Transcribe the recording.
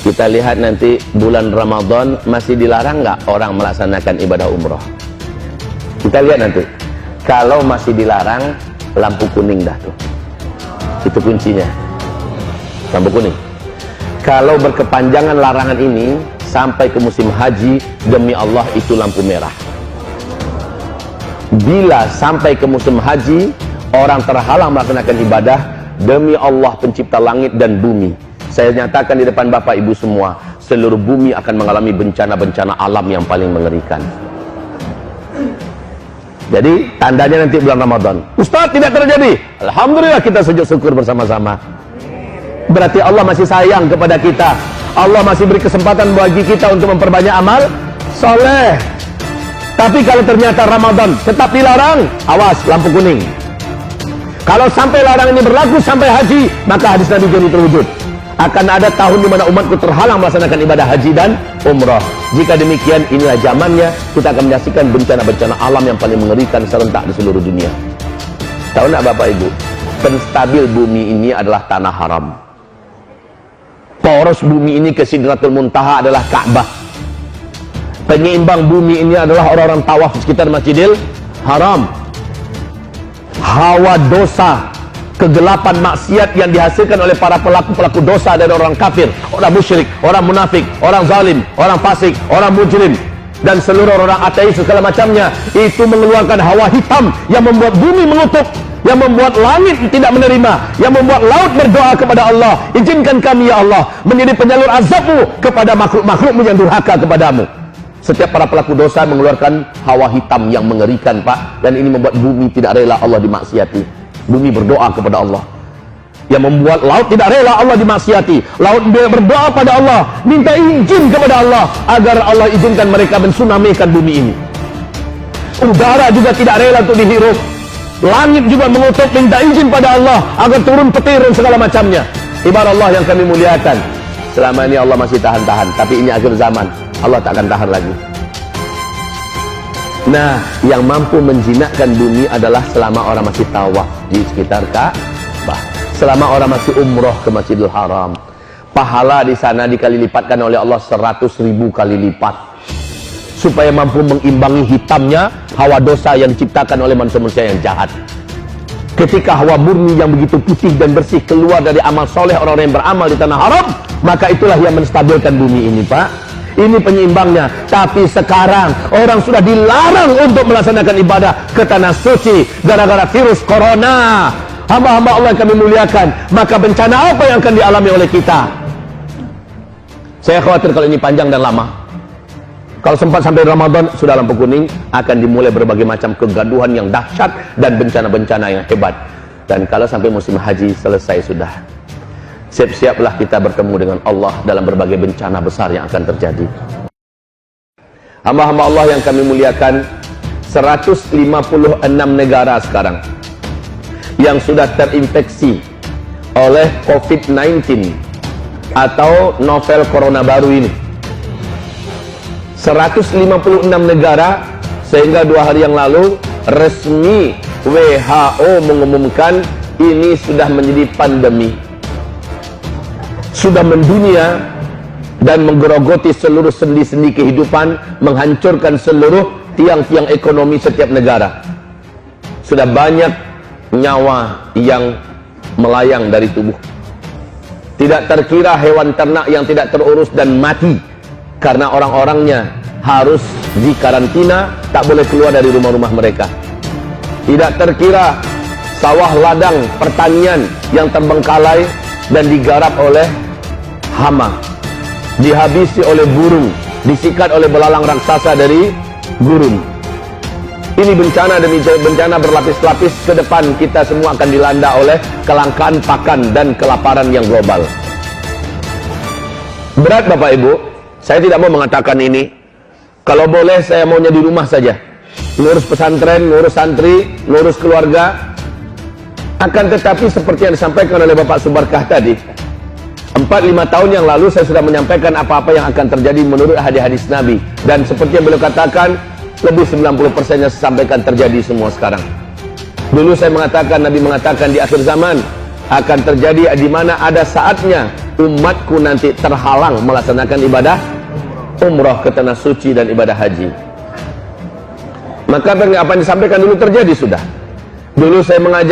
Kita lihat nanti bulan Ramadan masih dilarang nggak orang melaksanakan ibadah umroh? Kita lihat nanti. Kalau masih dilarang, lampu kuning dah tuh. Itu kuncinya. Lampu kuning. Kalau berkepanjangan larangan ini sampai ke musim haji, demi Allah itu lampu merah. Bila sampai ke musim haji, orang terhalang melaksanakan ibadah, demi Allah pencipta langit dan bumi, saya nyatakan di depan Bapak Ibu semua, seluruh bumi akan mengalami bencana-bencana alam yang paling mengerikan. Jadi tandanya nanti bulan Ramadan. Ustaz, tidak terjadi. Alhamdulillah, kita sujud syukur bersama-sama. Berarti Allah masih sayang kepada kita. Allah masih beri kesempatan bagi kita untuk memperbanyak amal soleh. Tapi kalau ternyata Ramadan tetap dilarang, awas, lampu kuning. Kalau sampai larangan ini berlaku sampai haji, maka hadis Nabi jadi terwujud. Akan ada tahun di mana umatku terhalang melaksanakan ibadah haji dan umrah. Jika demikian, inilah zamannya kita akan menyaksikan bencana-bencana alam yang paling mengerikan serentak di seluruh dunia. Tahu nak Bapak Ibu, penstabil bumi ini adalah tanah haram. Poros bumi ini ke Sidratul Muntaha adalah Ka'bah. Penyeimbang bumi ini adalah orang-orang tawaf sekitar Masjidil Haram. Hawa dosa, kegelapan maksiat yang dihasilkan oleh para pelaku-pelaku dosa dari orang kafir, orang musyrik, orang munafik, orang zalim, orang fasik, orang mujrim, dan seluruh orang ateis segala macamnya, itu mengeluarkan hawa hitam yang membuat bumi mengutuk, yang membuat langit tidak menerima, yang membuat laut berdoa kepada Allah, izinkan kami ya Allah menjadi penyalur azabmu kepada makhluk-makhlukmu yang durhaka kepadamu. Setiap para pelaku dosa mengeluarkan hawa hitam yang mengerikan, Pak, dan ini membuat bumi tidak rela Allah dimaksiati. Bumi berdoa kepada Allah, yang membuat laut tidak rela Allah dimaksiati. Laut berdoa pada Allah, minta izin kepada Allah agar Allah izinkan mereka mensunamikan bumi ini. Udara juga tidak rela untuk dihirup. Langit juga mengutuk, minta izin pada Allah agar turun petir dan segala macamnya. Ibarat Allah yang kami muliakan, selama ini Allah masih tahan-tahan, tapi ini akhir zaman, Allah tak akan tahan lagi. Nah, yang mampu menjinakkan bumi adalah selama orang masih tawaf di sekitar Ka'bah, selama orang masih umroh ke Masjidil Haram. Pahala di sana dikali lipatkan oleh Allah 100.000 kali lipat, supaya mampu mengimbangi hitamnya hawa dosa yang diciptakan oleh manusia-manusia yang jahat. Ketika hawa murni yang begitu putih dan bersih keluar dari amal soleh orang-orang yang beramal di tanah haram, maka itulah yang menstabilkan bumi ini, Pak. Ini penyeimbangnya. Tapi sekarang orang sudah dilarang untuk melaksanakan ibadah ke tanah suci gara-gara virus corona. Hamba-hamba Allah yang kami muliakan, maka bencana apa yang akan dialami oleh kita? Saya khawatir kalau ini panjang dan lama. Kalau sempat sampai Ramadan, sudah lampu kuning, akan dimulai berbagai macam kegaduhan yang dahsyat dan bencana-bencana yang hebat. Dan kalau sampai musim haji selesai sudah, siap-siaplah kita bertemu dengan Allah dalam berbagai bencana besar yang akan terjadi. Hamba-hamba Allah yang kami muliakan, 156 negara sekarang yang sudah terinfeksi oleh COVID-19 atau novel corona baru ini. 156 negara, sehingga 2 hari yang lalu resmi WHO mengumumkan ini sudah menjadi pandemi, sudah mendunia dan menggerogoti seluruh sendi-sendi kehidupan, menghancurkan seluruh tiang-tiang ekonomi setiap negara. Sudah banyak nyawa yang melayang dari tubuh. Tidak terkira hewan ternak yang tidak terurus dan mati karena orang-orangnya harus dikarantina, tak boleh keluar dari rumah-rumah mereka. Tidak terkira sawah ladang pertanian yang terbengkalai dan digarap oleh hama, dihabisi oleh burung, disikat oleh belalang raksasa dari burung. Ini bencana demi bencana berlapis-lapis. Ke depan kita semua akan dilanda oleh kelangkaan pakan dan kelaparan yang global. Berat Bapak Ibu, saya tidak mau mengatakan ini. Kalau boleh saya maunya di rumah saja, ngurus pesantren, ngurus santri, ngurus keluarga. Akan tetapi seperti yang disampaikan oleh Bapak Subarkah tadi, 4-5 tahun yang lalu saya sudah menyampaikan apa-apa yang akan terjadi menurut hadis-hadis Nabi. Dan seperti yang beliau katakan, lebih 90%-nya saya sampaikan terjadi semua sekarang. Dulu saya mengatakan, Nabi mengatakan di akhir zaman akan terjadi di mana ada saatnya umatku nanti terhalang melaksanakan ibadah umrah ke tanah suci dan ibadah haji. Maka apa yang disampaikan dulu terjadi sudah. Dulu saya mengajar